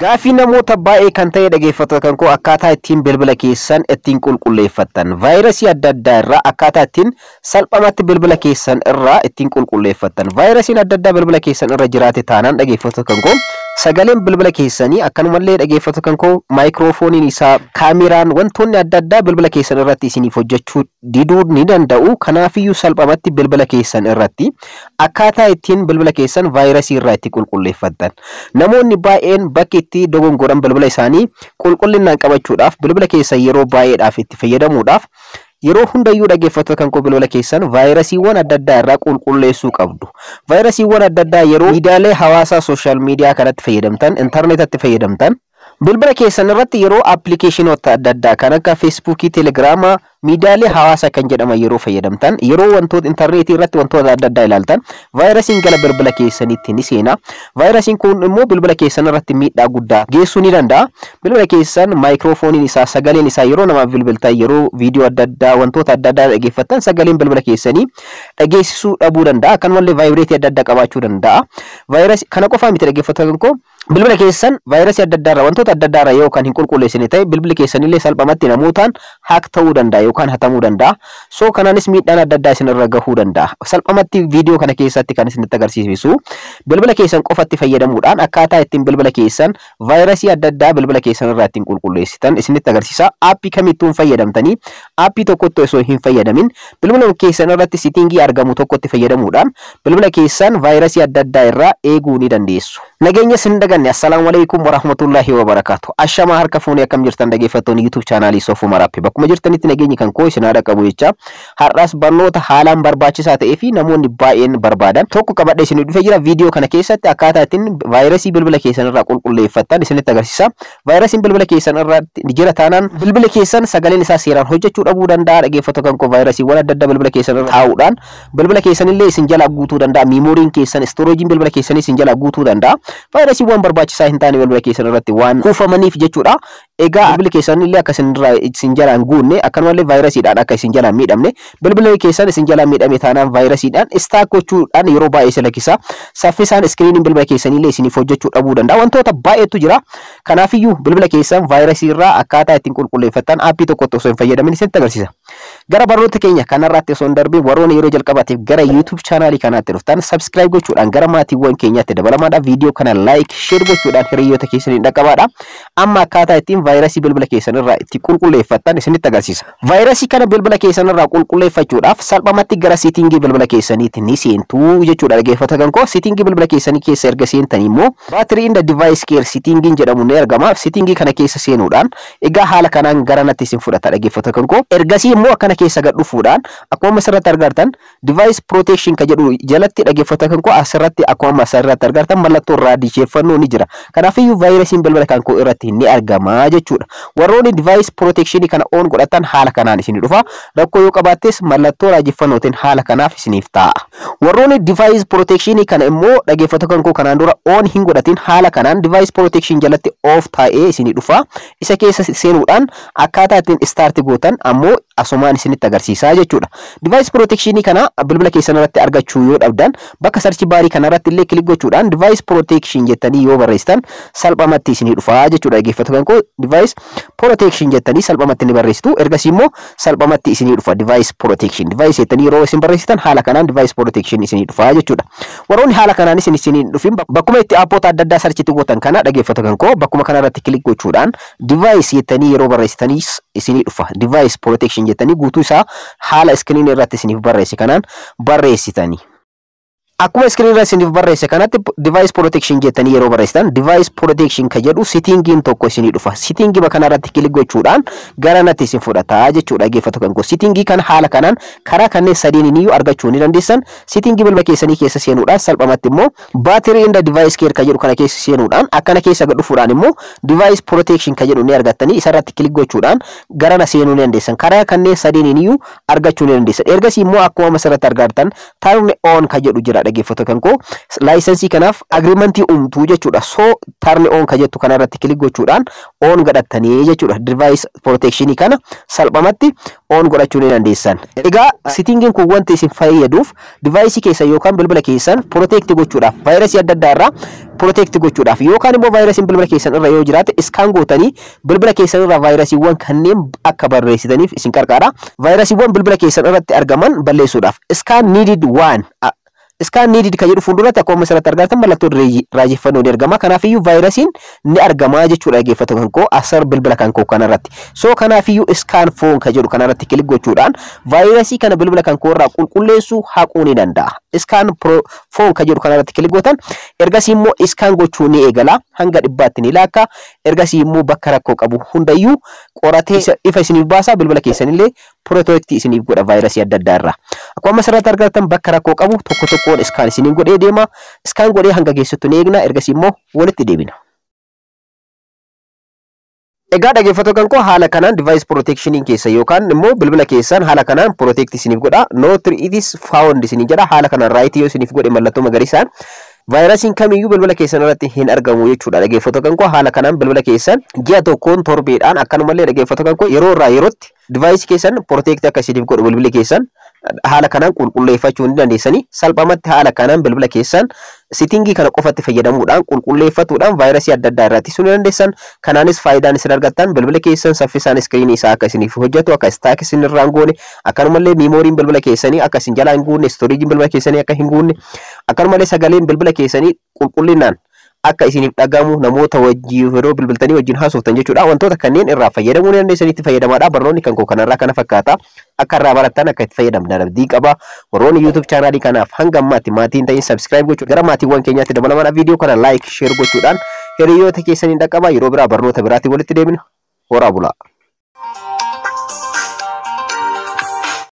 Gaafii namoota baay'ee kan ta'e dhageeffattoota kan koo akkaataa ittiin bilbila keessan ittiin qulqulleeffattan vaayirasii adda addaa irraa akkaataa ittiin salphamatti bilbila keessan irraa ittiin qulqulleeffattan vaayirasiin adda addaa bilbila keessan irra jiraate taanaan dhageeffattoota kan koo sagaleen bilbila keessanii akkanumallee dhageeffattoota kan koo maayikiroofooniin isaa kaameraan wantoonni adda addaa bilbila keessan irratti isiniif hojjechuu diduu ni danda'u. Kanaafiyyuu salphamatti bilbila keessan irratti akkaataa ittiin bilbila keessan vaayirasii irraa itti qulqulleeffattan namoonni baay'een bakki itti dogongoran bilbila isaanii qulqullinaan qabachuudhaaf bilbila keessan yeroo baay'eedhaaf itti fayyadamuudhaaf yeroo hundayyuu dhageeffattoota kan koo bilbila keessan vaayirasiiwwan adda addaa irraa qulqulleessuu qabdu. Vaayirasiiwwan adda addaa yeroo miidiyaalee hawaasaa sooshaal miidiyaa kanatti fayyadamtan intarneetatti fayyadamtan bilbila keessan irratti yeroo appilikeeshinoota adda addaa kan akka feesbuukii, teelegiraamaa, miidiyaalee hawaasaa kan jedhaman yeroo fayyadamtan yeroo wantoota intarneetii irratti wantoota adda addaa ilaaltan vaayirasiin gara bilbila keessaniitti ni seena. Vaayirasiin kun immoo bilbila keessan irratti miidhaa guddaa geessuu ni danda'a. Bilbila keessan maayikiroofooniin isaa sagaleen isaa yeroo namaaf bilbiltan yeroo viidiyoo adda addaa wantoota adda addaa dhageeffattan sagaleen bilbila keessanii dhageessisuu dhabuu danda'a. Akkanumallee vaayibireetii adda addaa qabaachuu danda'a. Vaayirasii kana qofaa miti dhageeffattoota koo bilbila keessan vaayirasii adda addaa wantoota adda addaa yoo kan hin qulqulleessine ta'e bilbilli keessanillee salphamatti namootaan hack ta'uu danda'a yookaan hatamuu danda'a. So kanaanis miidhaan adda addaa isin irra gahuu danda'a. Salphamatti viidiyoo kana keessatti kan isinitti agarsiisu bilbila keessan qofatti fayyadamuudhaan akkaataa ittiin bilbila keessan vaayirasii adda addaa bilbila keessan irraa ittiin qulqulleessitan isinitti agarsiisa. Aappii kamittuu fayyadamtanii aappii tokkotti osoo hin fayyadamin bilbila keessan irratti sitingii argamu tokkotti fayyadamuudhaan bilbila keessan vaayirasii adda addaa irraa eeguu ni dandeessu. Nageenya sin daganne assalamu alaykum warahmatullahi wabarakatuh. Ashama harka fuunee akkam jirtan dhageeffattoonni YouTube chaanaalii Soofuma Raappi bakkuma jirtanitti nageenyi kan koo isin haadha qabu jecha har'as barnoota haalaan barbaachisaa ta'ee fi namoonni baay'een barbaadan tokko qabadhee isin dhufee jira. Viidiyoo kana keessatti akkaataa ittiin vaayirasii bilbila keessan irraa qulqulleeffattan isinitti agarsiisa. Vaayirasiin bilbila keessan irraa jira taanaan bilbila keessan sagaleen isaa seeraan hojjechuu dhabuu danda'a. Dhageeffattoota kan koo vaayirasiiwwan adda addaa bilbila keessan irra taa'uudhaan bilbila keessanillee isin jala guutuu danda'a. Meemoriin keessan storoojiin bilbila keessanii isin jala guutuu danda'a. Vaayirasiiwwan barbaachisaa hin taane bilbila keessan irratti waan kuufamaniif jechuudha. Egaa bilbila keessanillee akka isin jalaan guunne akkanumallee vaayirasiidhaan akka isin jalaan miidhamne bilbila keessan isin jalaan miidhame taanaan vaayirasiidhaan istaak gochuudhaan yeroo baay'ee isa lakkisa. Saffisaan iskiriiniin bilbila keessanillee isiniif hojjechuu dhabuu danda'a. Wantoota baay'eetu jira. Kanaafiyyuu bilbila keessan vaayirasii irraa akkaataa ittiin qulqulleeffattan aappii tokkotti osoo hin fayyadamin isinitti agarsiisa. Gara barnoota keenya kanarratti osoo hin darbiin warroonni yeroo jalqabaatiif gara YouTube chaanaalii kanaatti dhuftan subscribe gochuudhaan gara maatiiwwan keenyaatti dabalamaadhaan viidiyoo kana like share gochuudhaan hiriyoota keessaniin dhaqqabaadha. Amma akkaataa ittiin vaayirasii bilbila keessan irraa itti qulqulleeffattan isinitti agarsiisa. Vaayirasii kana bilbila keessan irraa qulqulleeffachuudhaaf salphamatti gara seetingii bilbila keessaniitti ni seentu jechuudha. Dhageeffattoota kan koo seetingii bilbila keessanii keessa erga seentanii immoo battery in the device care seetingiin jedhamu ni argama. Seetingii kana keessa seenuudhaan egaa haala kanaan gara natti isin fudhata dhageeffattoota kan koo. Ergasii immoo akkana keessa gad dhufuudhaan akkuma asirratti argartan device protection ka jedhu jalatti dhageeffattoota kan koo asirratti akkuma asirratti argartan mallattoo raadiyeeffannoo ni jira. Kanaafiyyuu vaayirasiin bilbila kan koo irratti ni argama jechuudha. Warroonni device protection kana on godhatan haala kanaan isin dhufa. Rakkoo yoo qabaattes mallattoo raadiyeeffannootiin haala kanaaf isiniif ta'a. Warroonni device protection kana immoo dhageeffattoota kan koo kanaan dura on hin godhatin haala kanaan device protection jalatti off ta'ee isin dhufa. Isa keessa seenuudhaan akkaataa ittiin start gootan ammoo asumaan isinitti agarsiisa jechuudha. Device protection kana bilbila keessan irratti argachuu yoo dhabdan bakka search baarii kana irratti illee kilik gochuudhaan device protection jettanii yoo barreessitan salphamatti isinii dhufa jechuudha. Dhageeffattoota kan koo device protection jettanii salphamatti ni barreessitu. Ergasii immoo salphamatti isinii dhufa device protection. Device jettanii yeroo isin barreessitan haala kanaan device protection isinii dhufa jechuudha. Warroonni haala kanaan isinii dhufin bakkuma itti aappoota adda addaa search gootan kana dhageeffattoota kan koo bakkuma kana irratti kilik gochuudhaan device jettanii yeroo barreessitanii isinii dhufa. Device protection jettanii guutuu isaa haala iskiriinii irratti isiniif barreesse kanaan barreessitanii. Akkuma iskiriinii irratti isiniif barreesse kanatti device protection jettanii yeroo barreessitan device protection ka jedhu seetingiin tokko isinii dhufa. Seetingii kana irratti kilik gochuudhaan gara natti isin fudhata jechuudha. Dhageeffattoota kan koo seetingii kana haala kanaan karaa kanneen sadiin iyyuu argachuu ni dandeessan. Seetingii bilbila keessanii keessa seenuudhaan salphamatti immoo battery in the device care ka jedhu kana keessa seenuudhaan akkana keessa gad dhufuudhaan immoo device protection ka jedhu ni argattanii isa irratti kilik gochuudhaan gara na seenuu ni dandeessan. Karaa kanneen sadiin iyyuu argachuu ni dandeessan. Ergasii immoo akkuma asirratti argattan turn on ka jedhu jira. dhaggeeffattoota kan koo laayisensii kanaaf agreementii uumtuu jechuudha. So turn on ka jettu kanarratti kilik gochuudhaan on godhattanii jechuudha. Device protection kana salphamatti on godhachuu ni dandeessan. Egaa settingiin kun wanti isin fayyaduuf device keessa yookaan bilbila keessan protect gochuudhaaf vaayirasii adda addaa irraa protect gochuudhaaf yookaan immoo vaayirasiin bilbila keessan irra yoo jiraate iskaan gootanii bilbila keessan irraa vaayirasiiwwan kanneen akka barreessitaniif isin gargaara. Vaayirasiiwwan bilbila keessan irratti argaman balleessuudhaaf iskaan needed one iskaan needed ka jedhu fuulduratti akkuma asirratti argattan mallattoo raajeffannoo ni argama. Kanaafiyyuu vaayirasiin ni argama jechuudha dhaggeeffattoota kan koo asar bilbila kan koo kanarratti. So kanaafiyyuu iskaan foon ka jedhu kanarratti kilik gochuudhaan vaayirasii kana bilbila kan koo irraa qulqulleessuu haquu ni danda'a. Iskaan foon ka jedhu kanarratti kilik gootan ergasii immoo iskaan gochuu ni eegala hanga 100tti ni laakka. Ergasii immoo bakka rakkoo qabu hundayyuu qoratee ifa isiniif baasa. Bilbila keessanillee protect isiniif godha vaayirasii adda addaa irraa. Akkuma asirratti argattan bakka rakkoo qabu tokko tokkoon iskaan isiniif godhee deema. Iskaan godhee hanga geessutti ni eegna. Ergasii immoo walitti deebina. Egaa dhaggeeffattoota kan koo haala kanaan device protection keessa yookaan immoo bilbila keessan haala kanaan protect isiniif godha. Not it is found isiniif jedha. Haala kanaan right yoo isiniif godhe mallattoo magariisaan vaayirasiin kamiyyuu bilbila keessan irratti hin argamu jechuudha. Dhaggeeffattoota kan koo haala kanaan bilbila keessan ji'a tokkoon torbeedhaan akkanumallee dhaggeeffattoota kan koo yeroo irraa yerootti device keessan protect akka isiniif godhu bilbila keessan haala kanaan qulqulleeffachuu ni dandeessanii. Salphamatti haala kanaan bilbila keessan settingii kana qofatti fayyadamuudhaan qulqulleeffatuudhaan vaayirasii adda addaa irraa ittisuu ni dandeessan. Kanaanis faayidaan isin argattan bilbila keessan saffisaan iskiriinii isaa akka isiniif hojjetu akka stack isin irraa hin goone akkanumallee meemoriin bilbila keessanii akka isin jalaa hin guunne storage bilbila keessanii akka hin guunne akkanumallee sagaleen bilbila keessanii qulqullinaan akka isiniif dhagamu namoota wajjin yeroo bilbiltanii wajjin haasoftan jechuudha. Wantoota kanneen irraa fayyadamuu ni dandeessanitti fayyadamaadha. Barnoonni kan koo kanarraa kana fakkaata. Akka irraa barattan akka itti fayyadamtan abdii qaba. Warroonni YouTube chaanaalii kanaaf hanga ammaatti maatiin ta'in subscribe gochuun gara maatiiwwan keenyaatti dabalamaa viidiyoo kana like share gochuudhaan hiriyoota keessaniin dhaqqaba. Yeroo biraa barnoota biraatti walitti deebina. Horaa bulaa.